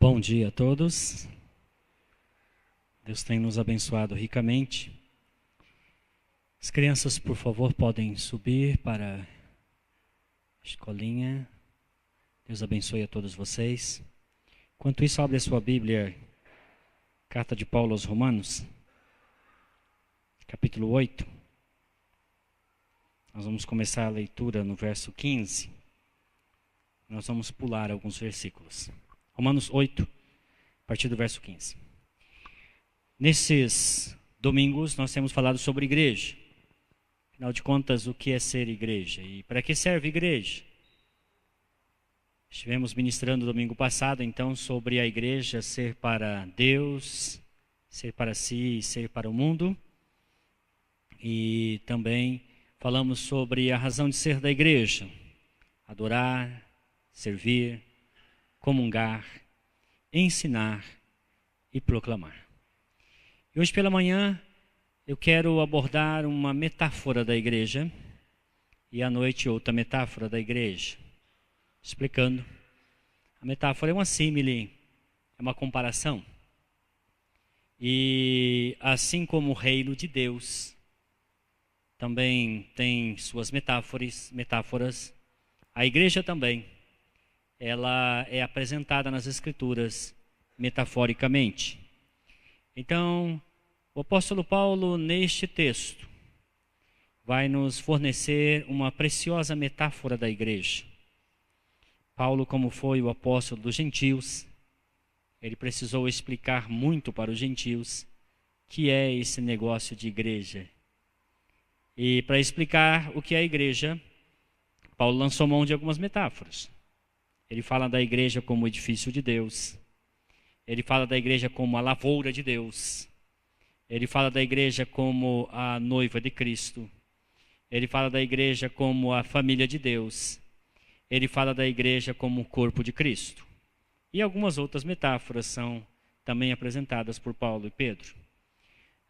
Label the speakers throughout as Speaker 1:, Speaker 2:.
Speaker 1: Bom dia a todos. Deus tem nos abençoado ricamente. As crianças, por favor, podem subir para a escolinha. Deus abençoe a todos vocês. Enquanto isso, abre a sua Bíblia, Carta de Paulo aos Romanos, capítulo 8. Nós vamos começar a leitura no verso 15. Nós vamos pular alguns versículos. Romanos 8, a partir do verso 15. Nesses domingos nós temos falado sobre igreja. Afinal de contas, o que é ser igreja? E para que serve igreja? Estivemos ministrando domingo passado, então, sobre a igreja ser para Deus, ser para si e ser para o mundo. E também falamos sobre a razão de ser da igreja: adorar, servir, comungar, ensinar e proclamar. E hoje pela manhã eu quero abordar uma metáfora da igreja e à noite outra metáfora da igreja. Explicando. A metáfora é uma símile, é uma comparação. E assim como o reino de Deus também tem suas metáforas, a igreja também, ela é apresentada nas Escrituras metaforicamente. Então, o apóstolo Paulo, neste texto, vai nos fornecer uma preciosa metáfora da igreja. Paulo, como foi o apóstolo dos gentios, ele precisou explicar muito para os gentios que é esse negócio de igreja. E para explicar o que é a igreja, Paulo lançou mão de algumas metáforas. Ele fala da igreja como o edifício de Deus. Ele fala da igreja como a lavoura de Deus. Ele fala da igreja como a noiva de Cristo. Ele fala da igreja como a família de Deus. Ele fala da igreja como o corpo de Cristo. E algumas outras metáforas são também apresentadas por Paulo e Pedro.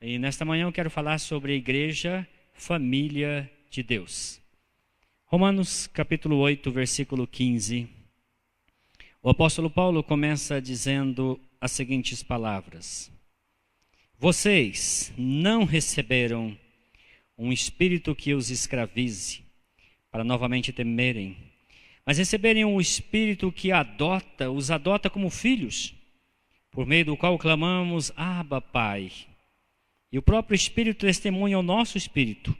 Speaker 1: E nesta manhã eu quero falar sobre a igreja, família de Deus. Romanos capítulo 8, versículo 15. O apóstolo Paulo começa dizendo as seguintes palavras: vocês não receberam um espírito que os escravize, para novamente temerem, mas receberem um espírito que os adota como filhos, por meio do qual clamamos, Abba, Pai. E o próprio Espírito testemunha ao nosso espírito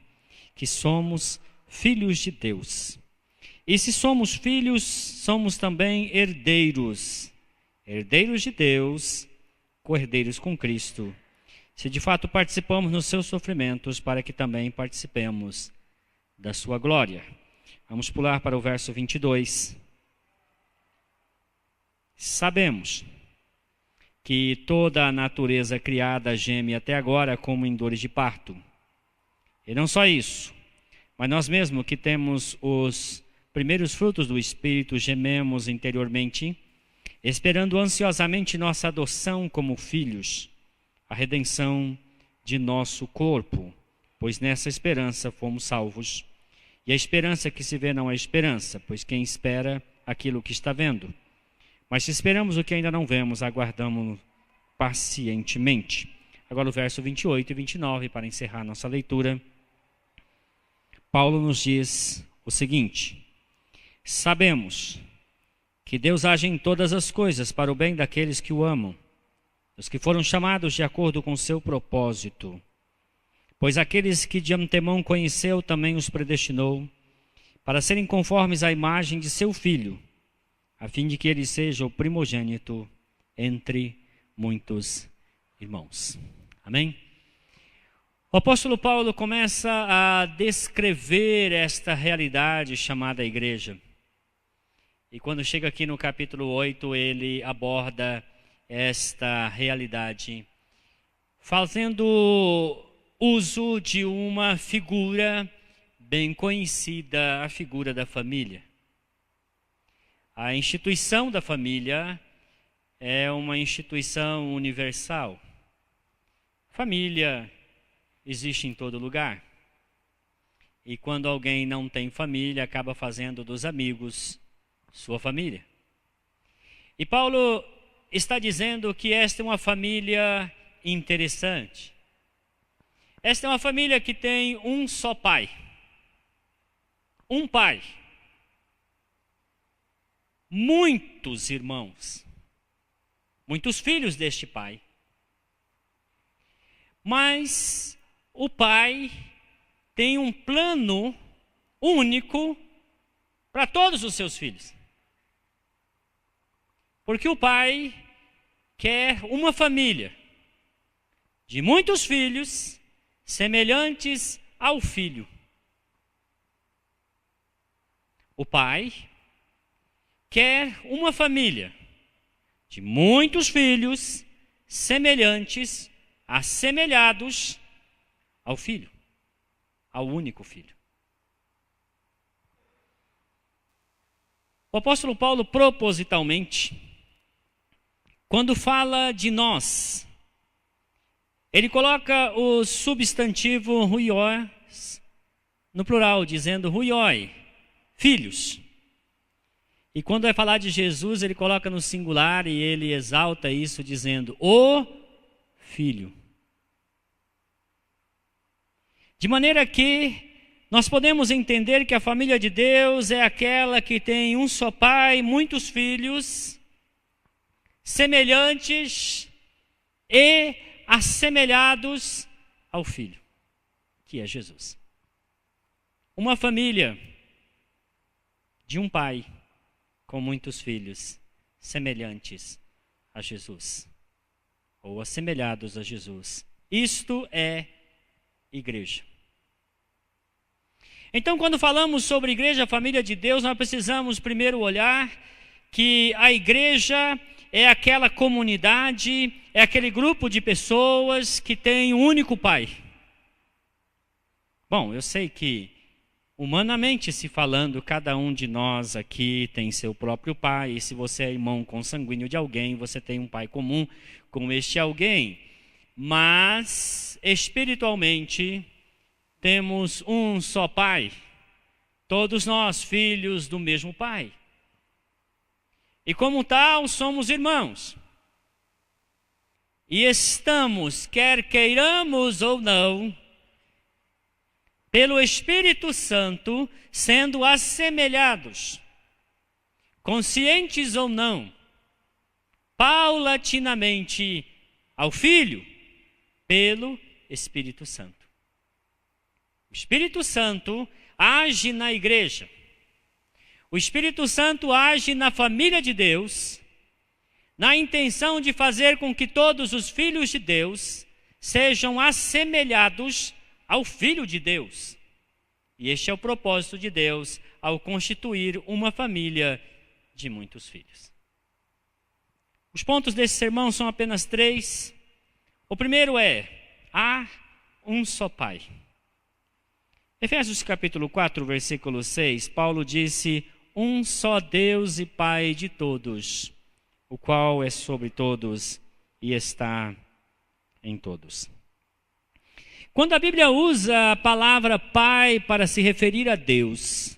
Speaker 1: que somos filhos de Deus. E se somos filhos, somos também herdeiros, herdeiros de Deus, co-herdeiros com Cristo, se de fato participamos nos seus sofrimentos, para que também participemos da sua glória. Vamos pular para o verso 22. Sabemos que toda a natureza criada geme até agora como em dores de parto. E não só isso, mas nós mesmos que temos os primeiros frutos do Espírito, gememos interiormente, esperando ansiosamente nossa adoção como filhos, a redenção de nosso corpo, pois nessa esperança fomos salvos. E a esperança que se vê não é esperança, pois quem espera aquilo que está vendo. Mas se esperamos o que ainda não vemos, aguardamos pacientemente. Agora o verso 28 e 29, para encerrar nossa leitura. Paulo nos diz o seguinte: sabemos que Deus age em todas as coisas para o bem daqueles que o amam, dos que foram chamados de acordo com seu propósito. Pois aqueles que de antemão conheceu também os predestinou, para serem conformes à imagem de seu Filho, a fim de que ele seja o primogênito entre muitos irmãos. Amém? O apóstolo Paulo começa a descrever esta realidade chamada igreja. E quando chega aqui no capítulo 8, ele aborda esta realidade, fazendo uso de uma figura bem conhecida, a figura da família. A instituição da família é uma instituição universal. Família existe em todo lugar. E quando alguém não tem família, acaba fazendo dos amigos sua família. E Paulo, está dizendo que esta é uma família interessante. Esta é uma família que tem um só pai. Um pai. Muitos irmãos. Muitos filhos deste pai. Mas o pai tem um plano único para todos os seus filhos. Porque o pai quer uma família de muitos filhos semelhantes ao filho. O pai quer uma família de muitos filhos semelhantes, assemelhados ao filho, ao único filho. O apóstolo Paulo, propositalmente, quando fala de nós, ele coloca o substantivo huios no plural, dizendo huioi, filhos. E quando vai falar de Jesus, ele coloca no singular e ele exalta isso dizendo, o Filho. De maneira que nós podemos entender que a família de Deus é aquela que tem um só pai, muitos filhos, semelhantes e assemelhados ao Filho, que é Jesus. Uma família de um pai com muitos filhos semelhantes a Jesus, ou assemelhados a Jesus. Isto é igreja. Então, quando falamos sobre igreja, família de Deus, nós precisamos primeiro olhar que a igreja é aquela comunidade, é aquele grupo de pessoas que tem um único pai. Bom, eu sei que, humanamente se falando, cada um de nós aqui tem seu próprio pai, e se você é irmão consanguíneo de alguém, você tem um pai comum com este alguém. Mas, espiritualmente, temos um só pai, todos nós filhos do mesmo pai. E como tal, somos irmãos. E estamos, quer queiramos ou não, pelo Espírito Santo, sendo assemelhados, conscientes ou não, paulatinamente ao Filho, pelo Espírito Santo. O Espírito Santo age na igreja. O Espírito Santo age na família de Deus, na intenção de fazer com que todos os filhos de Deus sejam assemelhados ao Filho de Deus. E este é o propósito de Deus ao constituir uma família de muitos filhos. Os pontos desse sermão são apenas 3. O primeiro é, há um só Pai. Efésios capítulo 4, versículo 6, Paulo disse, um só Deus e Pai de todos, o qual é sobre todos e está em todos. Quando a Bíblia usa a palavra Pai para se referir a Deus,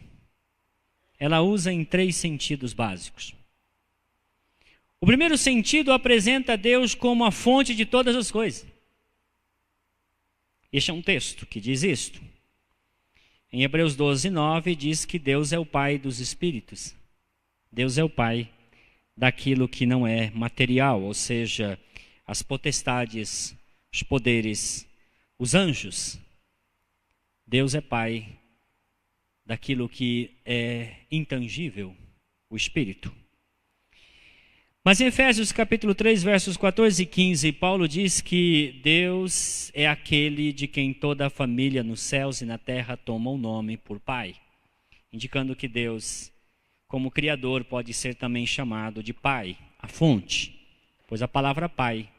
Speaker 1: ela usa em 3 sentidos básicos. O primeiro sentido apresenta Deus como a fonte de todas as coisas. Este é um texto que diz isto. Em Hebreus 12, 9, diz que Deus é o Pai dos Espíritos. Deus é o Pai daquilo que não é material, ou seja, as potestades, os poderes, os anjos. Deus é Pai daquilo que é intangível, o Espírito. Mas em Efésios capítulo 3, versos 14 e 15, Paulo diz que Deus é aquele de quem toda a família nos céus e na terra toma o nome por Pai, indicando que Deus, como Criador, pode ser também chamado de Pai, a fonte, pois a palavra Pai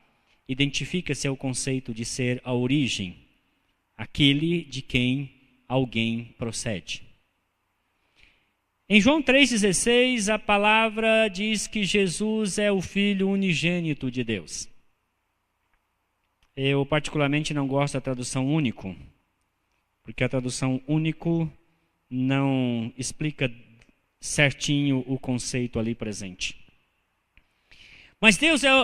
Speaker 1: identifica-se ao conceito de ser a origem, aquele de quem alguém procede. Em João 3,16, a palavra diz que Jesus é o Filho unigênito de Deus. Eu particularmente não gosto da tradução único, porque a tradução único não explica certinho o conceito ali presente. Mas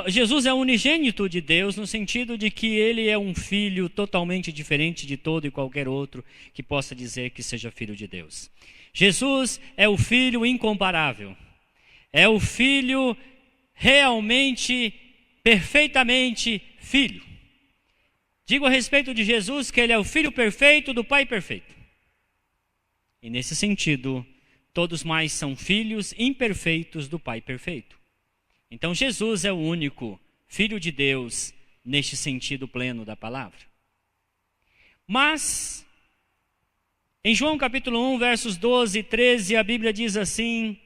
Speaker 1: Jesus é o unigênito de Deus, no sentido de que ele é um filho totalmente diferente de todo e qualquer outro que possa dizer que seja filho de Deus. Jesus é o filho incomparável, é o filho realmente, perfeitamente filho. Digo a respeito de Jesus que ele é o filho perfeito do Pai perfeito. E nesse sentido, todos mais são filhos imperfeitos do Pai perfeito. Então Jesus é o único Filho de Deus neste sentido pleno da palavra. Mas, em João capítulo 1, versos 12 e 13, a Bíblia diz assim,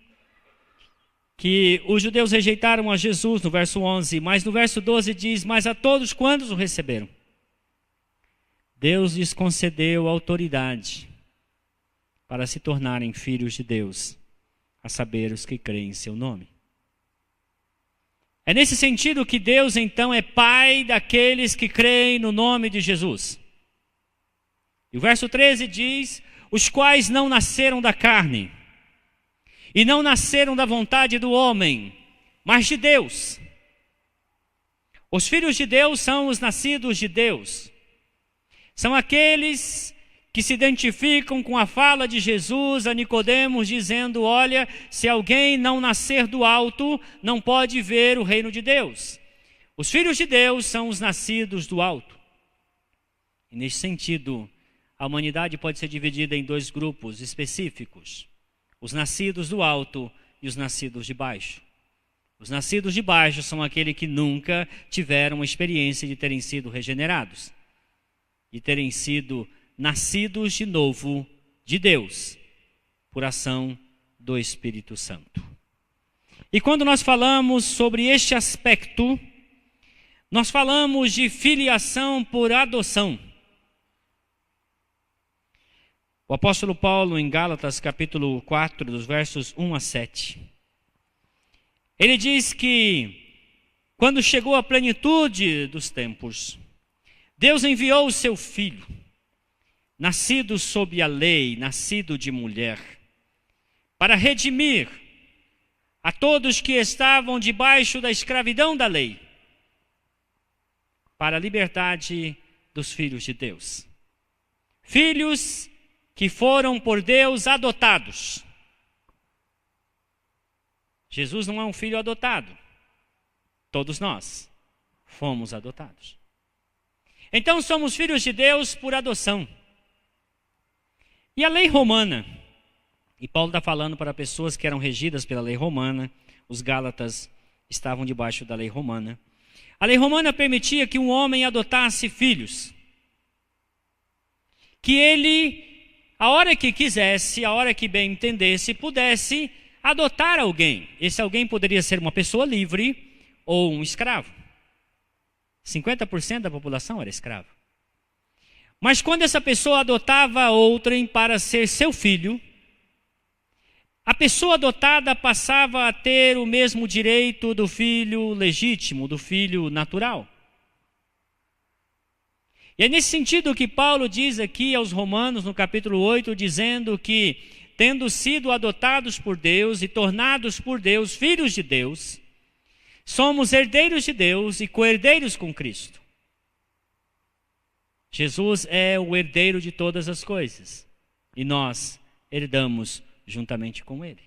Speaker 1: que os judeus rejeitaram a Jesus, no verso 11, mas no verso 12 diz, mas a todos quantos o receberam, Deus lhes concedeu autoridade para se tornarem filhos de Deus, a saber os que creem em seu nome. É nesse sentido que Deus, então, é Pai daqueles que creem no nome de Jesus. E o verso 13 diz, os quais não nasceram da carne, e não nasceram da vontade do homem, mas de Deus. Os filhos de Deus são os nascidos de Deus. São aqueles que se identificam com a fala de Jesus a Nicodemos, dizendo, olha, se alguém não nascer do alto, não pode ver o reino de Deus. Os filhos de Deus são os nascidos do alto. E nesse sentido, a humanidade pode ser dividida em dois grupos específicos. Os nascidos do alto e os nascidos de baixo. Os nascidos de baixo são aqueles que nunca tiveram a experiência de terem sido regenerados. De terem sido nascidos de novo de Deus, por ação do Espírito Santo. E quando nós falamos sobre este aspecto, nós falamos de filiação por adoção. O apóstolo Paulo, em Gálatas, capítulo 4, dos versos 1 a 7, ele diz que, quando chegou a plenitude dos tempos, Deus enviou o seu Filho, nascido sob a lei, nascido de mulher, para redimir a todos que estavam debaixo da escravidão da lei, para a liberdade dos filhos de Deus. Filhos que foram por Deus adotados. Jesus não é um filho adotado. Todos nós fomos adotados. Então somos filhos de Deus por adoção. E a lei romana, e Paulo está falando para pessoas que eram regidas pela lei romana, os Gálatas estavam debaixo da lei romana. A lei romana permitia que um homem adotasse filhos, que ele, a hora que quisesse, a hora que bem entendesse, pudesse adotar alguém. Esse alguém poderia ser uma pessoa livre ou um escravo. 50% da população era escrava. Mas quando essa pessoa adotava outrem para ser seu filho, a pessoa adotada passava a ter o mesmo direito do filho legítimo, do filho natural. E é nesse sentido que Paulo diz aqui aos Romanos, no capítulo 8, dizendo que, tendo sido adotados por Deus e tornados por Deus filhos de Deus, somos herdeiros de Deus e co-herdeiros com Cristo. Jesus é o herdeiro de todas as coisas e nós herdamos juntamente com Ele.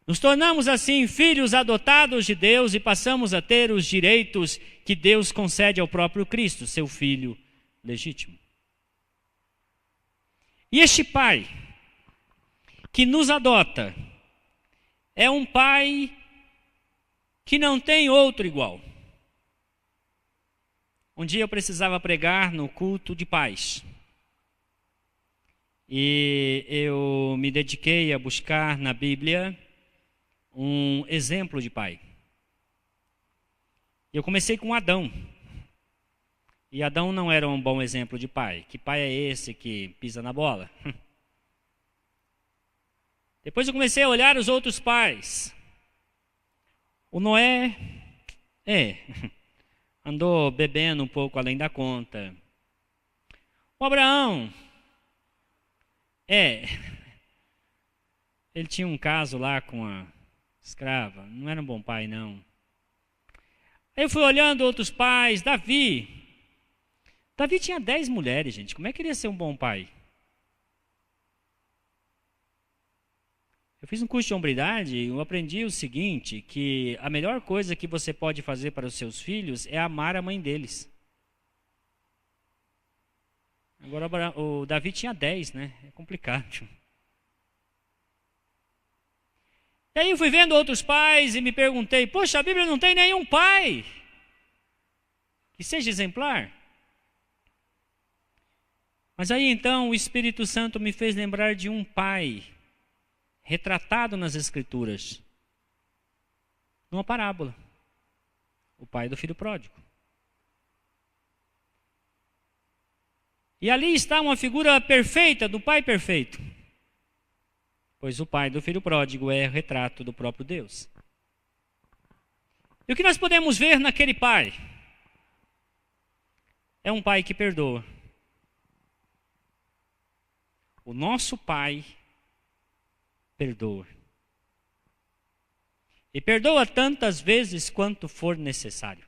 Speaker 1: Nos tornamos assim filhos adotados de Deus e passamos a ter os direitos que Deus concede ao próprio Cristo, seu Filho legítimo. E este Pai que nos adota é um Pai que não tem outro igual. Um dia eu precisava pregar no culto de pais. E eu me dediquei a buscar na Bíblia um exemplo de pai. Eu comecei com Adão. E Adão não era um bom exemplo de pai. Que pai é esse que pisa na bola? Depois eu comecei a olhar os outros pais. O Noé, andou bebendo um pouco além da conta. O Abraão, ele tinha um caso lá com a escrava. Não era um bom pai, não. Aí eu fui olhando outros pais. Davi tinha 10 mulheres, gente. Como é que ele ia ser um bom pai? Eu fiz um curso de hombridade e eu aprendi o seguinte, que a melhor coisa que você pode fazer para os seus filhos é amar a mãe deles. Agora o Davi tinha 10, né? É complicado. E aí eu fui vendo outros pais e me perguntei, poxa, a Bíblia não tem nenhum pai que seja exemplar. Mas aí então o Espírito Santo me fez lembrar de um pai retratado nas Escrituras, numa parábola, o pai do filho pródigo. E ali está uma figura perfeita do pai perfeito, pois o pai do filho pródigo é o retrato do próprio Deus. E o que nós podemos ver naquele pai? É um pai que perdoa. O nosso pai perdoa. E perdoa tantas vezes quanto for necessário.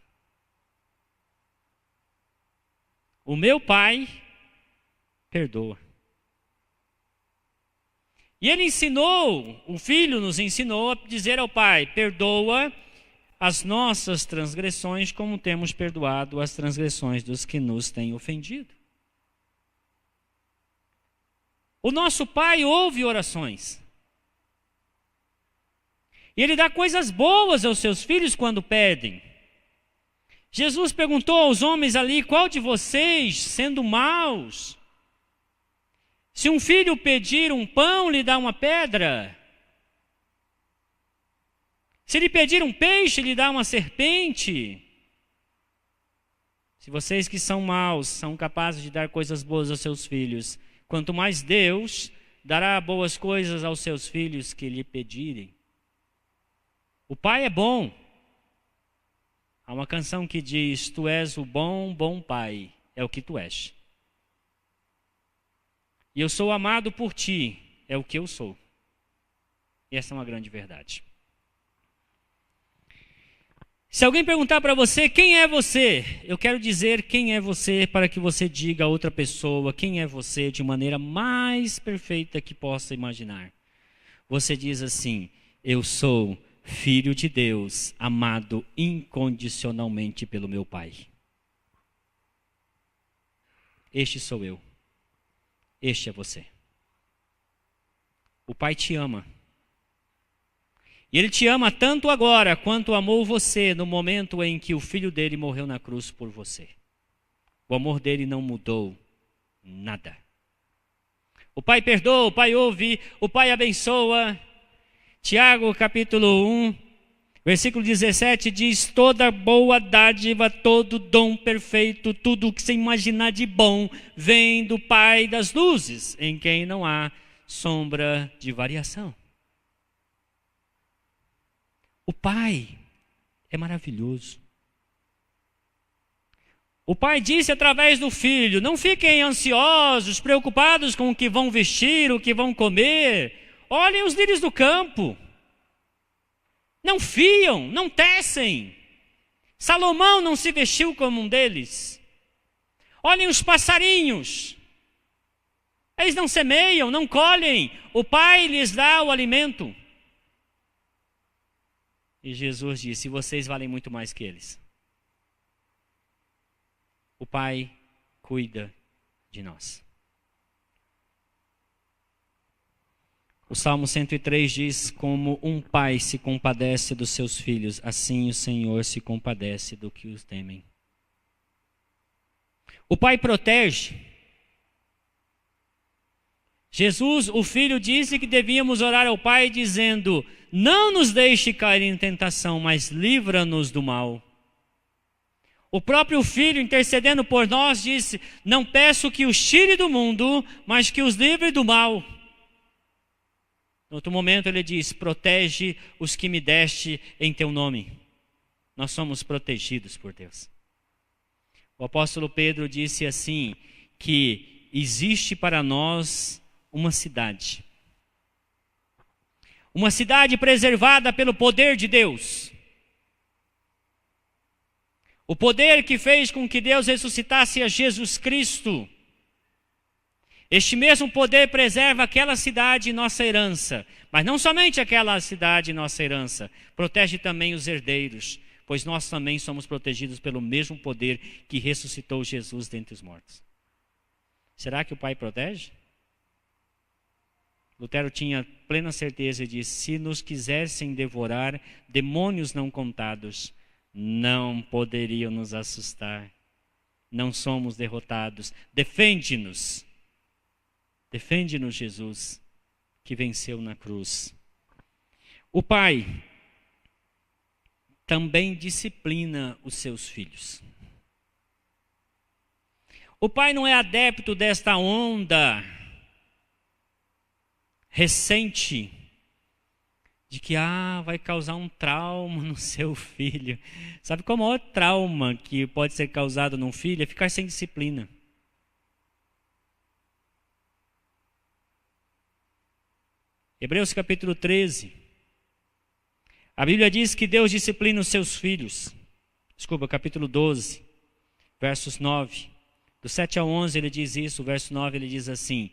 Speaker 1: O meu pai perdoa. E ele ensinou, o filho nos ensinou a dizer ao pai, perdoa as nossas transgressões como temos perdoado as transgressões dos que nos têm ofendido. O nosso pai ouve orações. E ele dá coisas boas aos seus filhos quando pedem. Jesus perguntou aos homens ali, qual de vocês, sendo maus, se um filho pedir um pão, lhe dá uma pedra? Se lhe pedir um peixe, lhe dá uma serpente? Se vocês que são maus são capazes de dar coisas boas aos seus filhos, quanto mais Deus dará boas coisas aos seus filhos que lhe pedirem. O pai é bom. Há uma canção que diz, tu és o bom, bom pai, é o que tu és. E eu sou amado por ti, é o que eu sou. E essa é uma grande verdade. Se alguém perguntar para você, quem é você? Eu quero dizer quem é você para que você diga a outra pessoa quem é você de maneira mais perfeita que possa imaginar. Você diz assim, eu sou filho de Deus, amado incondicionalmente pelo meu Pai. Este sou eu. Este é você. O Pai te ama. E Ele te ama tanto agora quanto amou você no momento em que o Filho dele morreu na cruz por você. O amor dele não mudou nada. O Pai perdoa, o Pai ouve, o Pai abençoa. Tiago capítulo 1, versículo 17 diz, toda boa dádiva, todo dom perfeito, tudo o que você imaginar de bom, vem do Pai das luzes, em quem não há sombra de variação. O Pai é maravilhoso. O Pai disse através do Filho, não fiquem ansiosos, preocupados com o que vão vestir, o que vão comer. Olhem os lírios do campo. Não fiam, não tecem. Salomão não se vestiu como um deles. Olhem os passarinhos. Eles não semeiam, não colhem. O Pai lhes dá o alimento. E Jesus disse, vocês valem muito mais que eles. O Pai cuida de nós. O Salmo 103 diz, como um pai se compadece dos seus filhos, assim o Senhor se compadece do que os temem. O Pai protege. Jesus, o Filho, disse que devíamos orar ao Pai dizendo, não nos deixe cair em tentação, mas livra-nos do mal. O próprio Filho, intercedendo por nós, disse, não peço que os tire do mundo, mas que os livre do mal. No outro momento ele diz, protege os que me deste em teu nome. Nós somos protegidos por Deus. O apóstolo Pedro disse assim, que existe para nós uma cidade. Uma cidade preservada pelo poder de Deus. O poder que fez com que Deus ressuscitasse a Jesus Cristo. Este mesmo poder preserva aquela cidade, nossa herança. Mas não somente aquela cidade, nossa herança. Protege também os herdeiros, pois nós também somos protegidos pelo mesmo poder que ressuscitou Jesus dentre os mortos. Será que o Pai protege? Lutero tinha plena certeza e disse: se nos quisessem devorar, demônios não contados não poderiam nos assustar. Não somos derrotados. Defende-nos. Defende-nos, Jesus, que venceu na cruz. O Pai também disciplina os seus filhos. O Pai não é adepto desta onda recente de que vai causar um trauma no seu filho. Sabe qual é o maior trauma que pode ser causado num filho? É ficar sem disciplina. Hebreus capítulo 13. A Bíblia diz que Deus disciplina os seus filhos. Desculpa, capítulo 12, versos 9. Do 7 ao 11 ele diz isso, o verso 9 ele diz assim: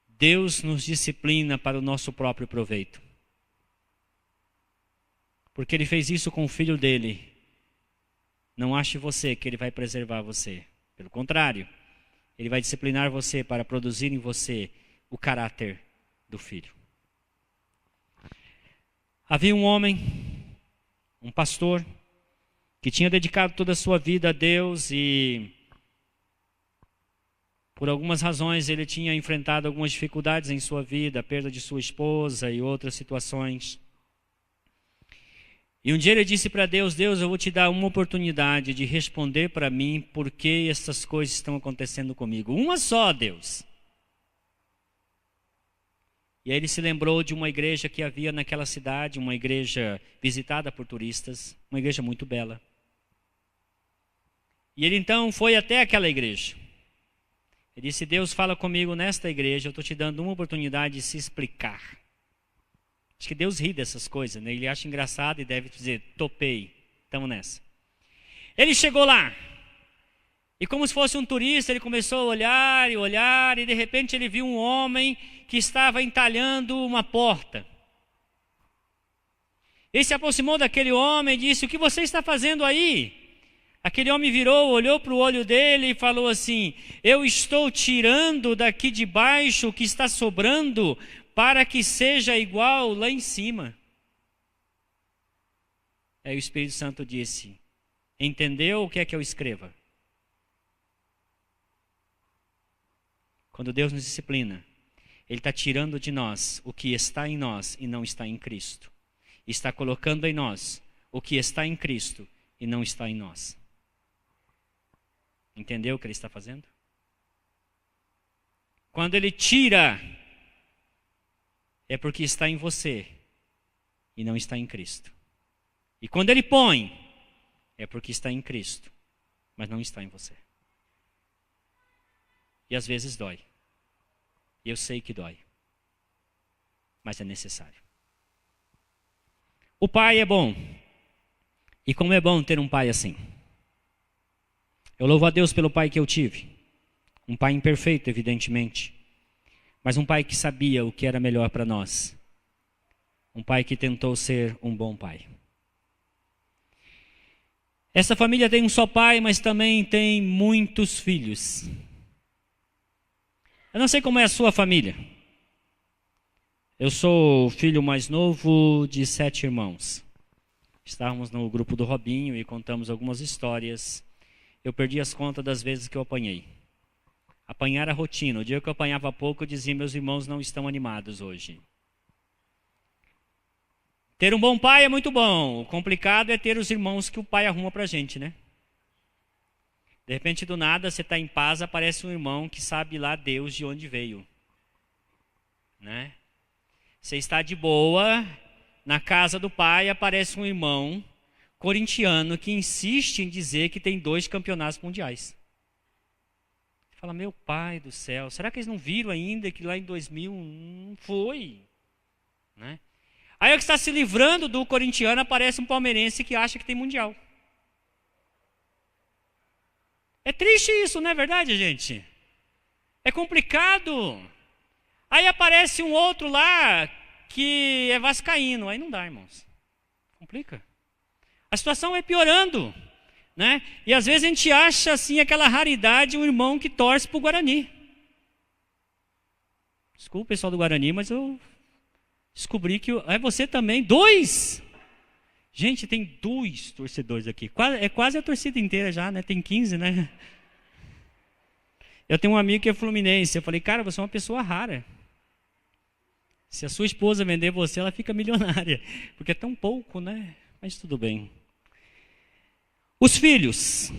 Speaker 1: Deus nos disciplina para o nosso próprio proveito. Porque Ele fez isso com o Filho dele. Não ache você que Ele vai preservar você. Pelo contrário, Ele vai disciplinar você para produzir em você o caráter do Filho. Havia um homem, um pastor, que tinha dedicado toda a sua vida a Deus e por algumas razões ele tinha enfrentado algumas dificuldades em sua vida, a perda de sua esposa e outras situações. E um dia ele disse para Deus: Deus, eu vou te dar uma oportunidade de responder para mim por que essas coisas estão acontecendo comigo. Uma só, Deus. E aí ele se lembrou de uma igreja que havia naquela cidade, uma igreja visitada por turistas, uma igreja muito bela. E ele então foi até aquela igreja. Ele disse: Deus, fala comigo nesta igreja, eu estou te dando uma oportunidade de se explicar. Acho que Deus ri dessas coisas, né? Ele acha engraçado e deve dizer: topei, estamos nessa. Ele chegou lá, e como se fosse um turista, ele começou a olhar, e de repente ele viu um homem que estava entalhando uma porta. Ele se aproximou daquele homem e disse: o que você está fazendo aí? Aquele homem virou, olhou para o olho dele e falou assim: eu estou tirando daqui de baixo o que está sobrando para que seja igual lá em cima. Aí o Espírito Santo disse: entendeu o que é que eu escreva? Quando Deus nos disciplina, Ele está tirando de nós o que está em nós e não está em Cristo. Está colocando em nós o que está em Cristo e não está em nós. Entendeu o que Ele está fazendo? Quando Ele tira, é porque está em você e não está em Cristo. E quando Ele põe, é porque está em Cristo, mas não está em você. E às vezes dói. E eu sei que dói. Mas é necessário. O pai é bom. E como é bom ter um pai assim. Eu louvo a Deus pelo pai que eu tive. Um pai imperfeito, evidentemente. Mas um pai que sabia o que era melhor para nós. Um pai que tentou ser um bom pai. Essa família tem um só pai, mas também tem muitos filhos. Eu não sei como é a sua família. Eu sou o filho mais novo de 7 irmãos. Estávamos no grupo do Robinho e contamos algumas histórias. Eu perdi as contas das vezes que eu apanhei. Apanhar a rotina. O dia que eu apanhava pouco, eu dizia: meus irmãos não estão animados hoje. Ter um bom pai é muito bom. O complicado é ter os irmãos que o pai arruma pra gente, né? De repente, do nada, você está em paz, aparece um irmão que sabe lá Deus de onde veio. Né? Você está de boa, na casa do pai, aparece um irmão corintiano que insiste em dizer que tem 2 campeonatos mundiais. Você fala: meu pai do céu, será que eles não viram ainda que lá em 2000 não foi? Né? Aí o que está se livrando do corintiano, aparece um palmeirense que acha que tem mundial. É triste isso, não é verdade, gente? É complicado. Aí aparece um outro lá que é vascaíno. Aí não dá, irmãos. Complica. A situação vai piorando, né? E às vezes a gente acha assim aquela raridade, um irmão que torce para o Guarani. Desculpa, pessoal do Guarani, mas eu descobri que é você também. 2! Gente, tem 2 torcedores aqui. É quase a torcida inteira já, né? Tem 15, né? Eu tenho um amigo que é fluminense. Eu falei, cara, você é uma pessoa rara. Se a sua esposa vender você, ela fica milionária. Porque é tão pouco, né? Mas tudo bem. Os filhos.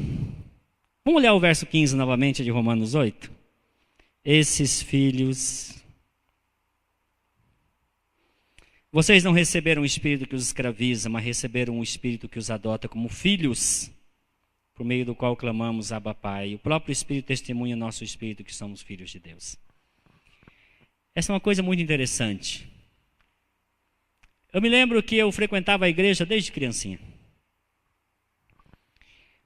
Speaker 1: Vamos olhar o verso 15 novamente de Romanos 8? Esses filhos... Vocês não receberam o espírito que os escraviza, mas receberam o espírito que os adota como filhos, por meio do qual clamamos Abba Pai. O próprio Espírito testemunha nosso espírito que somos filhos de Deus. Essa é uma coisa muito interessante. Eu me lembro que eu frequentava a igreja desde criancinha.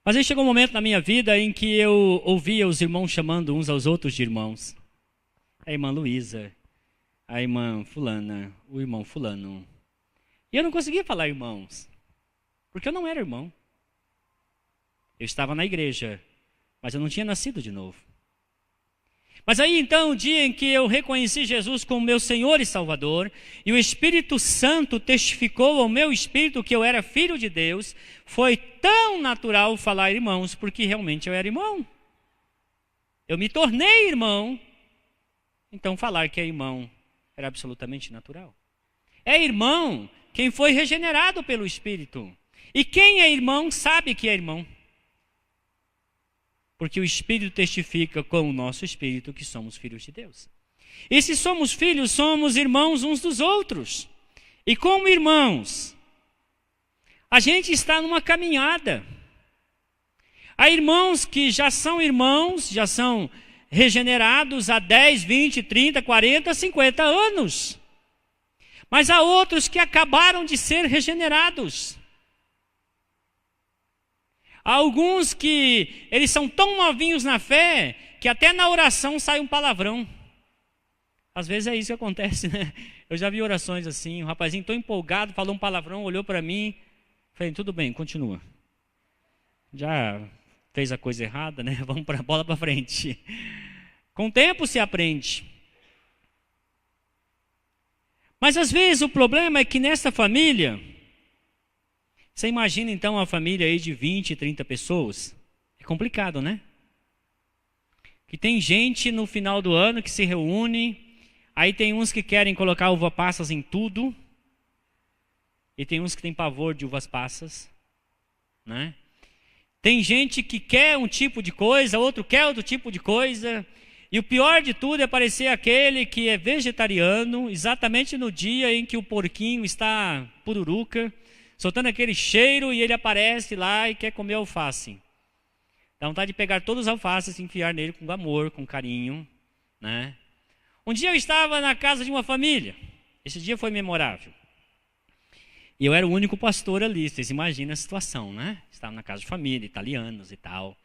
Speaker 1: Mas aí chegou um momento na minha vida em que eu ouvia os irmãos chamando uns aos outros de irmãos. A irmã Luísa, a irmã fulana, o irmão fulano. E eu não conseguia falar irmãos, porque eu não era irmão. Eu estava na igreja, mas eu não tinha nascido de novo. Mas aí então, o dia em que eu reconheci Jesus como meu Senhor e Salvador, e o Espírito Santo testificou ao meu espírito que eu era filho de Deus, foi tão natural falar irmãos, porque realmente eu era irmão. Eu me tornei irmão, então falar que é irmão era absolutamente natural. É irmão quem foi regenerado pelo Espírito. E quem é irmão sabe que é irmão. Porque o Espírito testifica com o nosso espírito que somos filhos de Deus. E se somos filhos, somos irmãos uns dos outros. E como irmãos, a gente está numa caminhada. Há irmãos que já são irmãos, já são regenerados há 10, 20, 30, 40, 50 anos. Mas há outros que acabaram de ser regenerados. Há alguns que eles são tão novinhos na fé que até na oração sai um palavrão. Às vezes é isso que acontece, né? Eu já vi orações assim, um rapazinho tão empolgado, falou um palavrão, olhou para mim, falei, tudo bem, continua. Já fez a coisa errada, né? Vamos para a bola para frente. Com o tempo se aprende. Mas às vezes o problema é que nessa família, você imagina então uma família aí de 20, 30 pessoas? É complicado, né? Que tem gente no final do ano que se reúne, aí tem uns que querem colocar uva passas em tudo, e tem uns que têm pavor de uvas passas, né? Tem gente que quer um tipo de coisa, outro quer outro tipo de coisa. E o pior de tudo é parecer aquele que é vegetariano, exatamente no dia em que o porquinho está pururuca, soltando aquele cheiro, e ele aparece lá e quer comer alface. Dá vontade de pegar todos os alfaces e enfiar nele com amor, com carinho, né? Um dia eu estava na casa de uma família. Esse dia foi memorável. E eu era o único pastor ali, vocês imaginam a situação, né? Estava na casa de família, italianos e tal.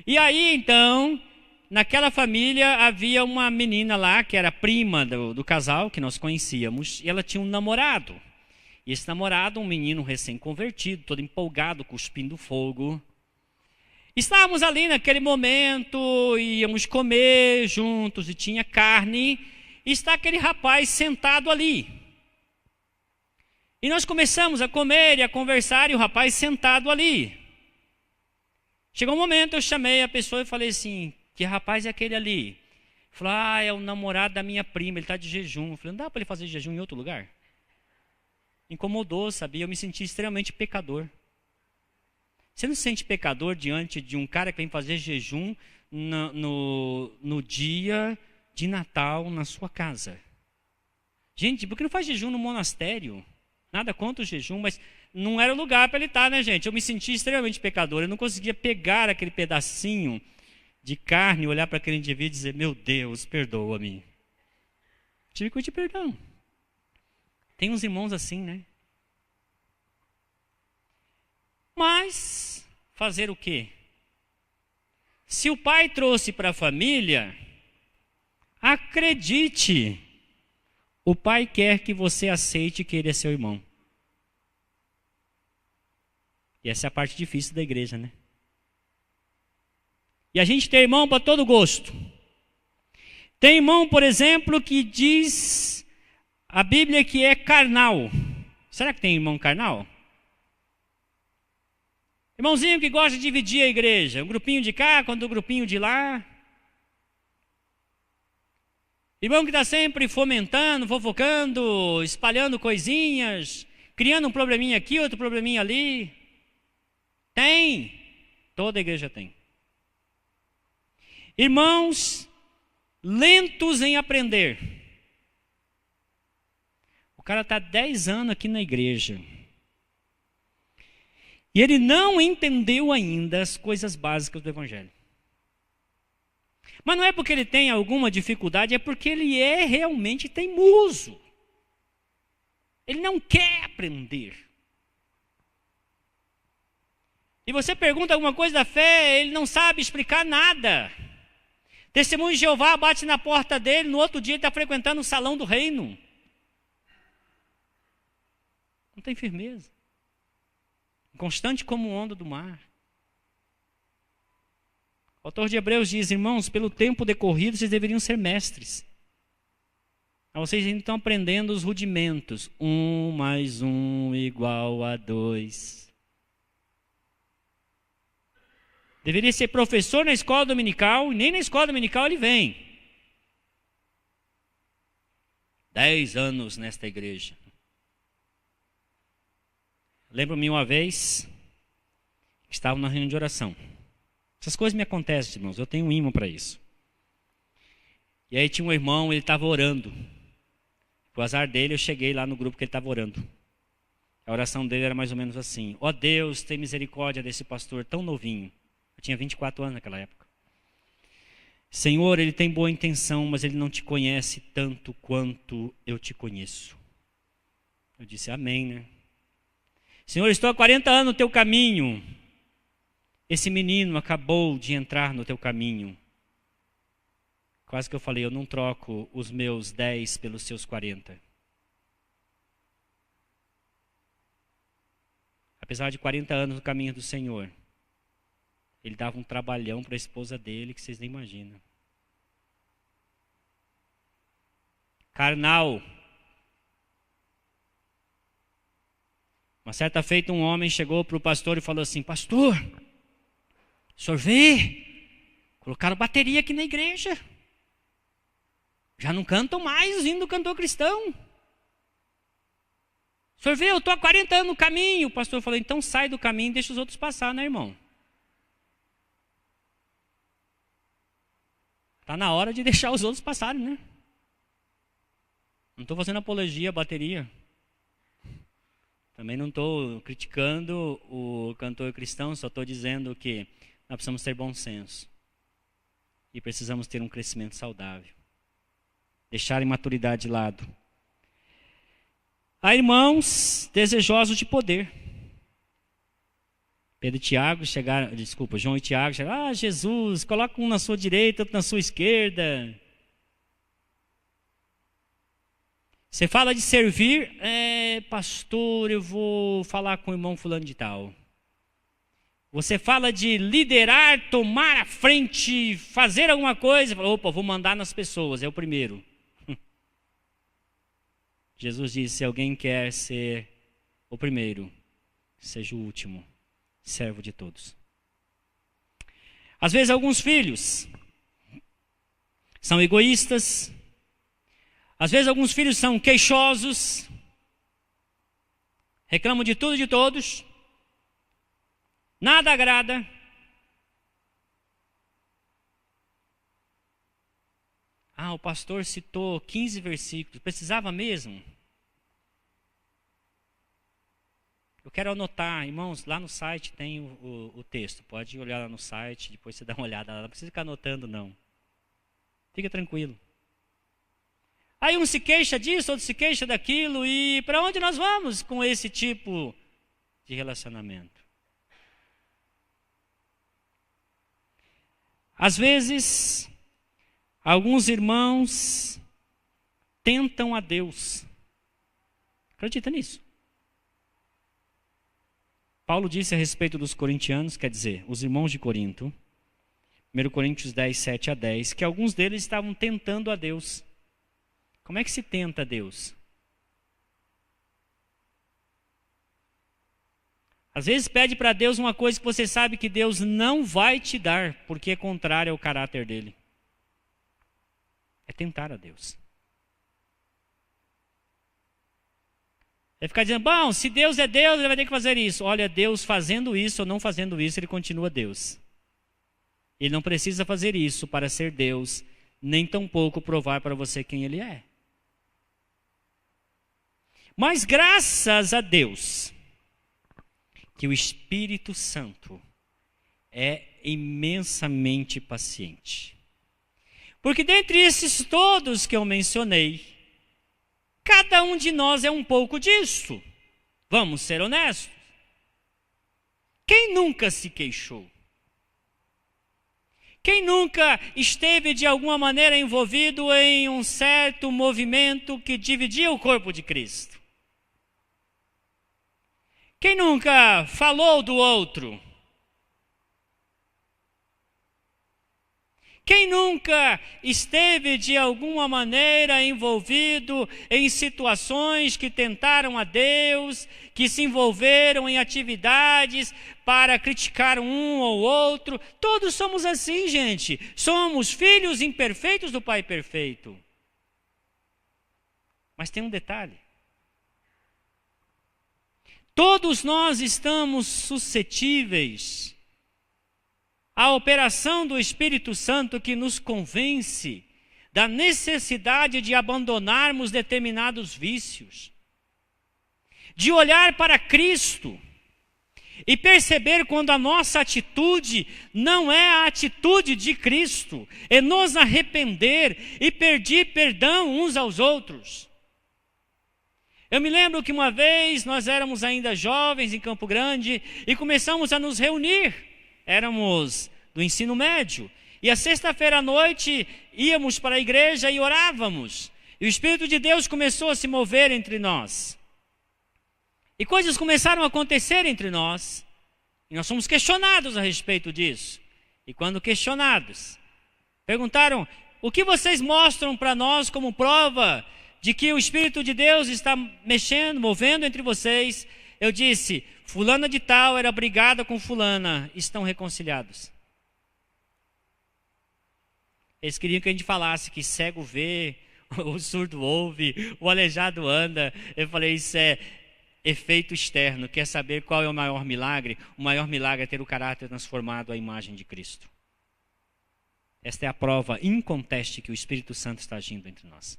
Speaker 1: E aí, então, naquela família havia uma menina lá, que era prima do casal, que nós conhecíamos, e ela tinha um namorado. E esse namorado, um menino recém-convertido, todo empolgado, cuspindo fogo. Estávamos ali naquele momento, íamos comer juntos, e tinha carne, e está aquele rapaz sentado ali. E nós começamos a comer e a conversar, e o rapaz sentado ali. Chegou um momento, eu chamei a pessoa e falei assim, que rapaz é aquele ali? Ele falou, é o namorado da minha prima, ele está de jejum. Eu falei, não dá para ele fazer jejum em outro lugar? Incomodou, sabia? Eu me senti extremamente pecador. Você não se sente pecador diante de um cara que vem fazer jejum no dia de Natal na sua casa? Gente, por que não faz jejum no monastério? Nada contra o jejum, mas não era o lugar para ele estar, né, gente? Eu me senti extremamente pecador. Eu não conseguia pegar aquele pedacinho de carne, olhar para aquele indivíduo e dizer, meu Deus, perdoa-me. Tive que pedir perdão. Tem uns irmãos assim, né? Mas, fazer o quê? Se o pai trouxe para a família, acredite, o pai quer que você aceite que ele é seu irmão. E essa é a parte difícil da igreja, né? E a gente tem irmão para todo gosto. Tem irmão, por exemplo, que diz a Bíblia que é carnal. Será que tem irmão carnal? Irmãozinho que gosta de dividir a igreja. Um grupinho de cá contra um grupinho de lá. Irmão que está sempre fomentando, fofocando, espalhando coisinhas, criando um probleminha aqui, outro probleminha ali. Tem. Toda igreja tem. Irmãos lentos em aprender. O cara está 10 anos aqui na igreja. E ele não entendeu ainda as coisas básicas do Evangelho. Mas não é porque ele tem alguma dificuldade, é porque ele é realmente teimoso. Ele não quer aprender. E você pergunta alguma coisa da fé, ele não sabe explicar nada. Testemunho de Jeová bate na porta dele, no outro dia ele está frequentando o salão do reino. Não tem firmeza. Constante como onda do mar. O autor de Hebreus diz, irmãos, pelo tempo decorrido vocês deveriam ser mestres. Vocês ainda estão aprendendo os rudimentos. 1 mais 1 igual a 2. Deveria ser professor na escola dominical, e nem na escola dominical ele vem. 10 anos nesta igreja. Lembro-me uma vez, estava na reunião de oração. Essas coisas me acontecem, irmãos, eu tenho um imã para isso. E aí tinha um irmão, ele estava orando. Por azar dele, eu cheguei lá no grupo que ele estava orando. A oração dele era mais ou menos assim: ó Deus, tem misericórdia desse pastor tão novinho. Eu tinha 24 anos naquela época. Senhor, ele tem boa intenção, mas ele não te conhece tanto quanto eu te conheço. Eu disse amém, né? Senhor, estou há 40 anos no teu caminho. Esse menino acabou de entrar no teu caminho. Quase que eu falei, eu não troco os meus 10 pelos seus 40. Apesar de 40 anos no caminho do Senhor, ele dava um trabalhão para a esposa dele que vocês nem imaginam. Carnal. Uma certa feita um homem chegou para o pastor e falou assim: pastor, o senhor vê? Colocaram bateria aqui na igreja. Já não cantam mais os hinos do cantor cristão. O senhor vê, eu estou há 40 anos no caminho. O pastor falou, então sai do caminho e deixa os outros passar, né, irmão? Está na hora de deixar os outros passarem, né? Não estou fazendo apologia à bateria. Também não estou criticando o cantor cristão, só estou dizendo que nós precisamos ter bom senso. E precisamos ter um crescimento saudável. Deixar a imaturidade de lado. Há irmãos desejosos de poder. Pedro e Tiago chegaram, João e Tiago chegaram, Jesus, coloca um na sua direita, outro na sua esquerda. Você fala de servir, pastor, eu vou falar com o irmão fulano de tal. Você fala de liderar, tomar a frente, fazer alguma coisa, fala, opa, vou mandar nas pessoas, é o primeiro. Jesus disse, se alguém quer ser o primeiro, seja o último, servo de todos. Às vezes alguns filhos são egoístas, às vezes alguns filhos são queixosos, reclamam de tudo e de todos, nada agrada. O pastor citou 15 versículos, precisava mesmo? Eu quero anotar, irmãos, lá no site tem o texto, pode olhar lá no site, depois você dá uma olhada lá, não precisa ficar anotando não. Fica tranquilo. Aí um se queixa disso, outro se queixa daquilo, e para onde nós vamos com esse tipo de relacionamento? Às vezes, alguns irmãos tentam a Deus. Acredita nisso? Paulo disse a respeito dos corintianos, quer dizer, os irmãos de Corinto, 1 Coríntios 10, 7 a 10, que alguns deles estavam tentando a Deus. Como é que se tenta a Deus? Às vezes pede para Deus uma coisa que você sabe que Deus não vai te dar, porque é contrário ao caráter dele. É tentar a Deus. É ficar dizendo, bom, se Deus é Deus, ele vai ter que fazer isso. Olha, Deus fazendo isso ou não fazendo isso, ele continua Deus. Ele não precisa fazer isso para ser Deus, nem tampouco provar para você quem ele é. Mas graças a Deus, que o Espírito Santo é imensamente paciente. Porque dentre esses todos que eu mencionei, cada um de nós é um pouco disso. Vamos ser honestos. Quem nunca se queixou? Quem nunca esteve de alguma maneira envolvido em um certo movimento que dividia o corpo de Cristo? Quem nunca falou do outro? Quem nunca esteve de alguma maneira envolvido em situações que tentaram a Deus, que se envolveram em atividades para criticar um ou outro? Todos somos assim, gente. Somos filhos imperfeitos do Pai perfeito. Mas tem um detalhe. Todos nós estamos suscetíveis à operação do Espírito Santo que nos convence da necessidade de abandonarmos determinados vícios, de olhar para Cristo e perceber quando a nossa atitude não é a atitude de Cristo, é nos arrepender e pedir perdão uns aos outros. Eu me lembro que uma vez nós éramos ainda jovens em Campo Grande e começamos a nos reunir. Éramos do ensino médio. E a sexta-feira à noite íamos para a igreja e orávamos. E o Espírito de Deus começou a se mover entre nós. E coisas começaram a acontecer entre nós. E nós fomos questionados a respeito disso. E quando questionados, perguntaram, o que vocês mostram para nós como prova de que o Espírito de Deus está mexendo, movendo entre vocês? Eu disse, fulana de tal era brigada com fulana, estão reconciliados. Eles queriam que a gente falasse que cego vê, o surdo ouve, o aleijado anda. Eu falei, isso é efeito externo. Quer saber qual é o maior milagre? O maior milagre é ter o caráter transformado à imagem de Cristo. Esta é a prova inconteste que o Espírito Santo está agindo entre nós.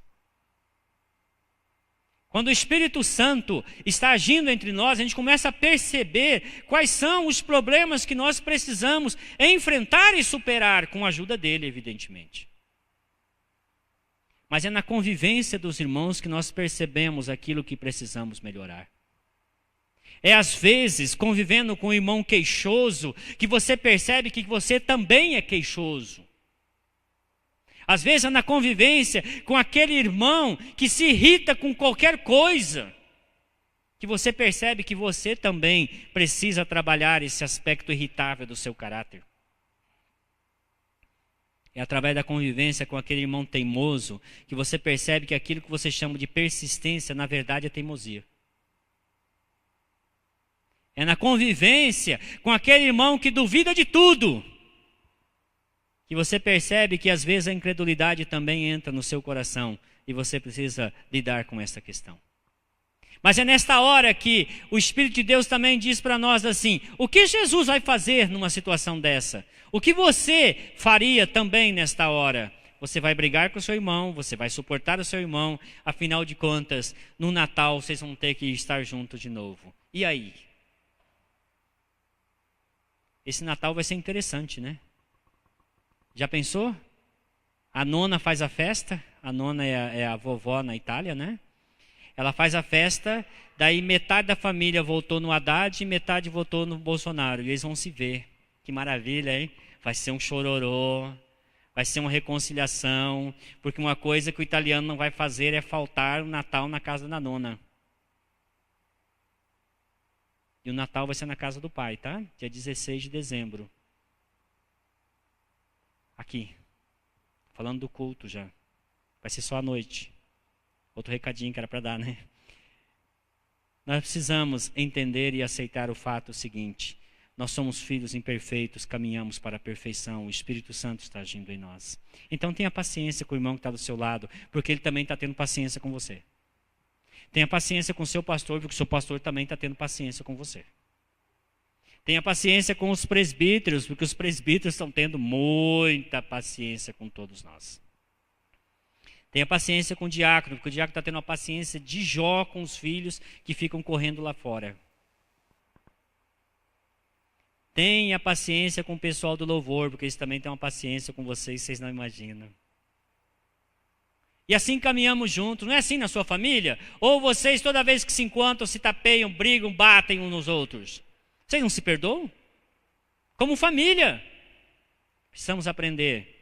Speaker 1: Quando o Espírito Santo está agindo entre nós, a gente começa a perceber quais são os problemas que nós precisamos enfrentar e superar com a ajuda dele, evidentemente. Mas é na convivência dos irmãos que nós percebemos aquilo que precisamos melhorar. É às vezes, convivendo com um irmão queixoso, que você percebe que você também é queixoso. Às vezes é na convivência com aquele irmão que se irrita com qualquer coisa, que você percebe que você também precisa trabalhar esse aspecto irritável do seu caráter. É através da convivência com aquele irmão teimoso que você percebe que aquilo que você chama de persistência, na verdade é teimosia. É na convivência com aquele irmão que duvida de tudo, que você percebe que às vezes a incredulidade também entra no seu coração e você precisa lidar com essa questão. Mas é nesta hora que o Espírito de Deus também diz para nós assim, o que Jesus vai fazer numa situação dessa? O que você faria também nesta hora? Você vai brigar com o seu irmão, você vai suportar o seu irmão, afinal de contas, no Natal vocês vão ter que estar juntos de novo. E aí? Esse Natal vai ser interessante, né? Já pensou? A nona faz a festa, a nona é a vovó na Itália, né? Ela faz a festa, daí metade da família votou no Haddad e metade votou no Bolsonaro. E eles vão se ver. Que maravilha, hein? Vai ser um chororô, vai ser uma reconciliação, porque uma coisa que o italiano não vai fazer é faltar o Natal na casa da nona. E o Natal vai ser na casa do pai, tá? Dia 16 de dezembro. Aqui. Falando do culto já. Vai ser só à noite. Outro recadinho que era para dar, né? Nós precisamos entender e aceitar o fato seguinte. Nós somos filhos imperfeitos, caminhamos para a perfeição. O Espírito Santo está agindo em nós. Então tenha paciência com o irmão que está do seu lado, porque ele também está tendo paciência com você. Tenha paciência com o seu pastor, porque o seu pastor também está tendo paciência com você. Tenha paciência com os presbíteros, porque os presbíteros estão tendo muita paciência com todos nós. Tenha paciência com o diácono, porque o diácono está tendo uma paciência de Jó com os filhos que ficam correndo lá fora. Tenha paciência com o pessoal do louvor, porque eles também têm uma paciência com vocês, vocês não imaginam. E assim caminhamos juntos, não é assim na sua família? Ou vocês toda vez que se encontram, se tapeiam, brigam, batem uns nos outros? Vocês não se perdoam? Como família, precisamos aprender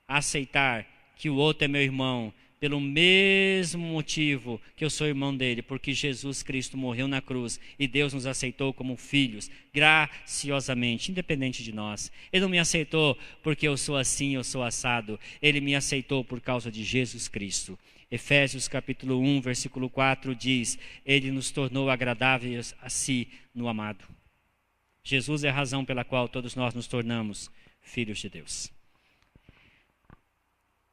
Speaker 1: a aceitar que o outro é meu irmão, pelo mesmo motivo que eu sou irmão dele, porque Jesus Cristo morreu na cruz e Deus nos aceitou como filhos, graciosamente, independente de nós. Ele não me aceitou porque eu sou assim, eu sou assado. Ele me aceitou por causa de Jesus Cristo. Efésios capítulo 1, versículo 4 diz: Ele nos tornou agradáveis a si no amado. Jesus é a razão pela qual todos nós nos tornamos filhos de Deus.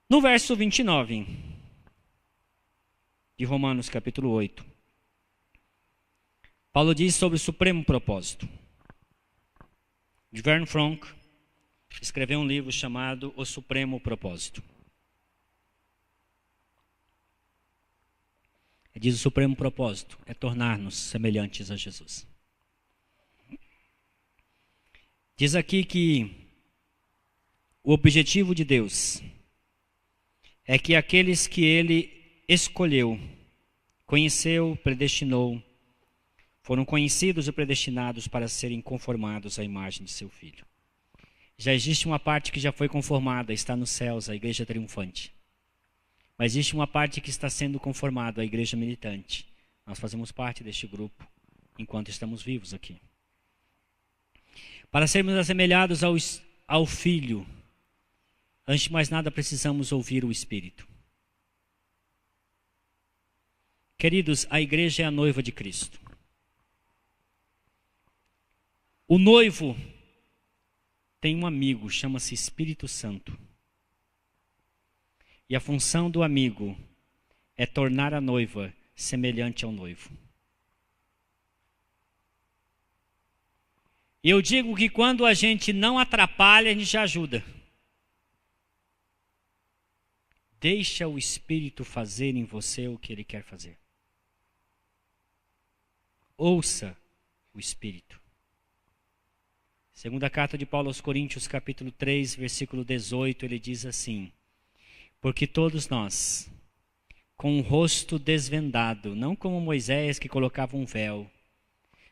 Speaker 1: No verso 29 de Romanos capítulo 8, Paulo diz sobre o supremo propósito. Vern Frank escreveu um livro chamado O Supremo Propósito. Ele diz: o supremo propósito é tornar-nos semelhantes a Jesus. Diz aqui que o objetivo de Deus é que aqueles que Ele escolheu, conheceu, predestinou, foram conhecidos e predestinados para serem conformados à imagem de seu Filho. Já existe uma parte que já foi conformada, está nos céus, a igreja triunfante. Mas existe uma parte que está sendo conformada, a igreja militante. Nós fazemos parte deste grupo, enquanto estamos vivos aqui. Para sermos assemelhados ao Filho, antes de mais nada precisamos ouvir o Espírito. Queridos, a igreja é a noiva de Cristo. O noivo tem um amigo, chama-se Espírito Santo. E a função do amigo é tornar a noiva semelhante ao noivo. E eu digo que quando a gente não atrapalha, a gente já ajuda. Deixa o Espírito fazer em você o que Ele quer fazer. Ouça o Espírito. Segunda carta de Paulo aos Coríntios, capítulo 3, versículo 18, ele diz assim: porque todos nós, com o rosto desvendado, não como Moisés que colocava um véu,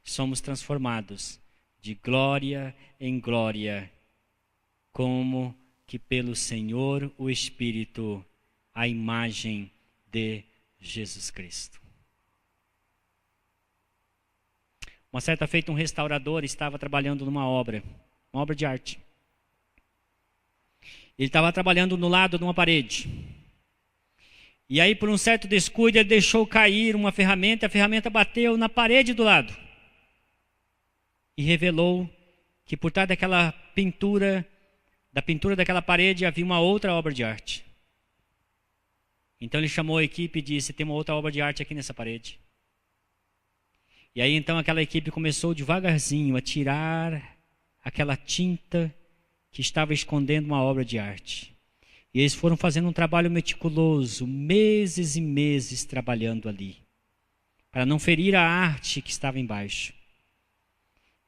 Speaker 1: somos transformados de glória em glória, como que pelo Senhor o Espírito, a imagem de Jesus Cristo. Uma certa feita, um restaurador estava trabalhando numa obra, uma obra de arte. Ele estava trabalhando no lado de uma parede. E aí, por um certo descuido, ele deixou cair uma ferramenta, a ferramenta bateu na parede do lado. E revelou que por trás daquela pintura, da pintura daquela parede, havia uma outra obra de arte. Então ele chamou a equipe e disse: tem uma outra obra de arte aqui nessa parede. E aí então aquela equipe começou devagarzinho a tirar aquela tinta que estava escondendo uma obra de arte. E eles foram fazendo um trabalho meticuloso, meses e meses trabalhando ali, para não ferir a arte que estava embaixo.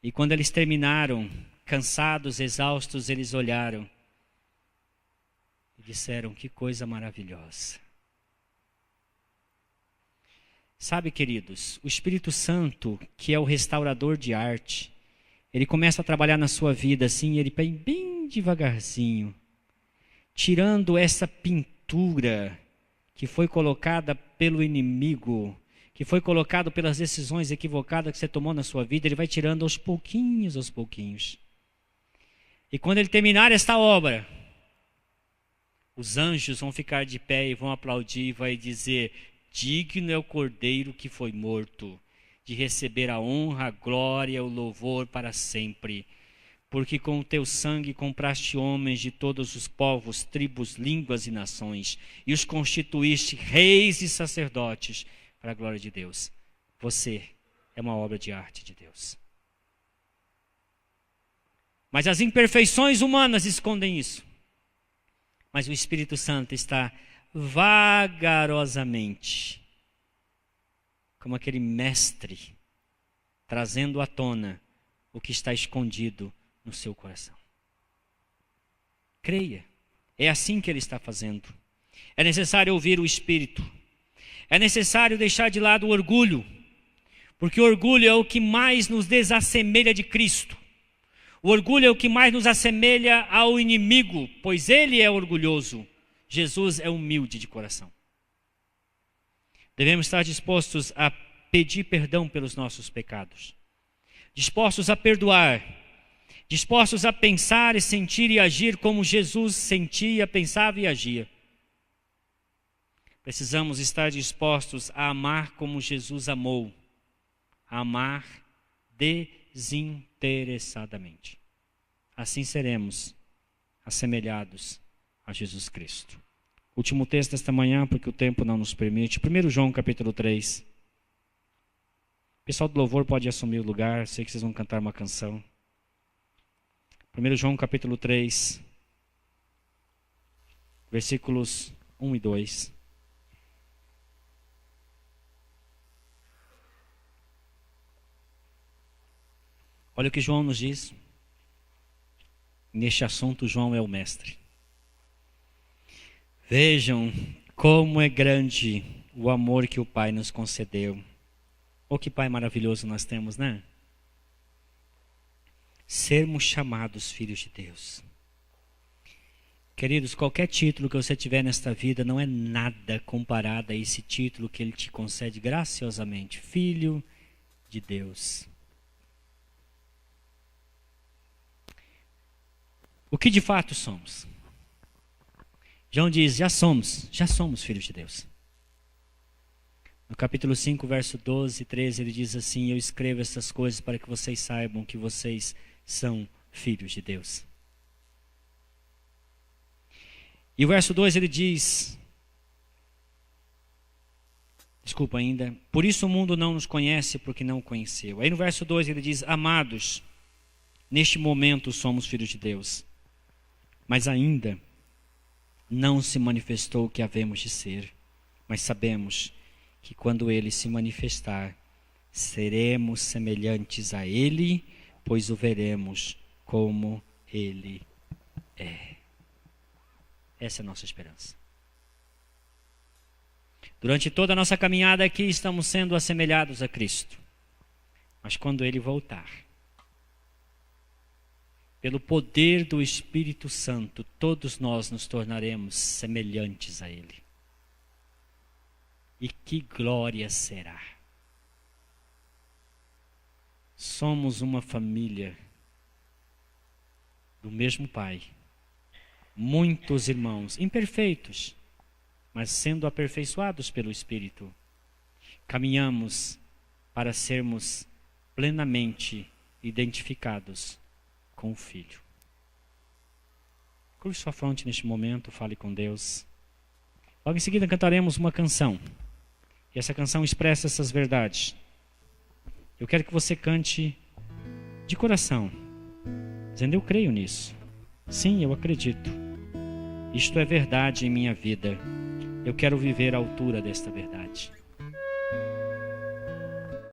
Speaker 1: E quando eles terminaram, cansados, exaustos, eles olharam e disseram: que coisa maravilhosa. Sabe, queridos, o Espírito Santo, que é o restaurador de arte, Ele começa a trabalhar na sua vida assim, ele vem bem devagarzinho, tirando essa pintura que foi colocada pelo inimigo, que foi colocado pelas decisões equivocadas que você tomou na sua vida. Ele vai tirando aos pouquinhos, aos pouquinhos. E quando ele terminar esta obra, os anjos vão ficar de pé e vão aplaudir e vai dizer: digno é o Cordeiro que foi morto, de receber a honra, a glória, o louvor para sempre. Porque com o teu sangue compraste homens de todos os povos, tribos, línguas e nações, e os constituíste reis e sacerdotes para a glória de Deus. Você é uma obra de arte de Deus. Mas as imperfeições humanas escondem isso. Mas o Espírito Santo está vagarosamente, como aquele mestre, trazendo à tona o que está escondido no seu coração. Creia, é assim que ele está fazendo. É necessário ouvir o Espírito. É necessário deixar de lado o orgulho, porque o orgulho é o que mais nos desassemelha de Cristo. O orgulho é o que mais nos assemelha ao inimigo, pois ele é orgulhoso. Jesus é humilde de coração. Devemos estar dispostos a pedir perdão pelos nossos pecados, dispostos a perdoar, dispostos a pensar e sentir e agir como Jesus sentia, pensava e agia. Precisamos estar dispostos a amar como Jesus amou, a amar desinteressadamente. Assim seremos assemelhados a Jesus Cristo. Último texto desta manhã, porque o tempo não nos permite. 1 João capítulo 3. O pessoal do louvor pode assumir o lugar, sei que vocês vão cantar uma canção. 1 João capítulo 3, versículos 1 e 2. Olha o que João nos diz. Neste assunto, João é o mestre. Vejam como é grande o amor que o Pai nos concedeu. Oh, que Pai maravilhoso nós temos, né? Sermos chamados filhos de Deus. Queridos, qualquer título que você tiver nesta vida não é nada comparado a esse título que Ele te concede graciosamente. Filho de Deus. O que de fato somos? João diz, já somos filhos de Deus. No capítulo 5, verso 12 e 13, ele diz assim: eu escrevo essas coisas para que vocês saibam que vocês são filhos de Deus. E o verso 2 ele diz, por isso o mundo não nos conhece porque não o conheceu. Aí no verso 2 ele diz, amados, neste momento somos filhos de Deus, mas ainda não se manifestou o que havemos de ser, mas sabemos que quando Ele se manifestar, seremos semelhantes a Ele, pois o veremos como Ele é. Essa é a nossa esperança. Durante toda a nossa caminhada aqui, estamos sendo assemelhados a Cristo. Mas quando Ele voltar, pelo poder do Espírito Santo, todos nós nos tornaremos semelhantes a Ele. E que glória será! Somos uma família do mesmo Pai. Muitos irmãos, imperfeitos, mas sendo aperfeiçoados pelo Espírito, caminhamos para sermos plenamente identificados com o Filho. Curve sua fronte neste momento, fale com Deus. Logo em seguida cantaremos uma canção. E essa canção expressa essas verdades. Eu quero que você cante de coração, dizendo, eu creio nisso. Sim, eu acredito. Isto é verdade em minha vida. Eu quero viver à altura desta verdade.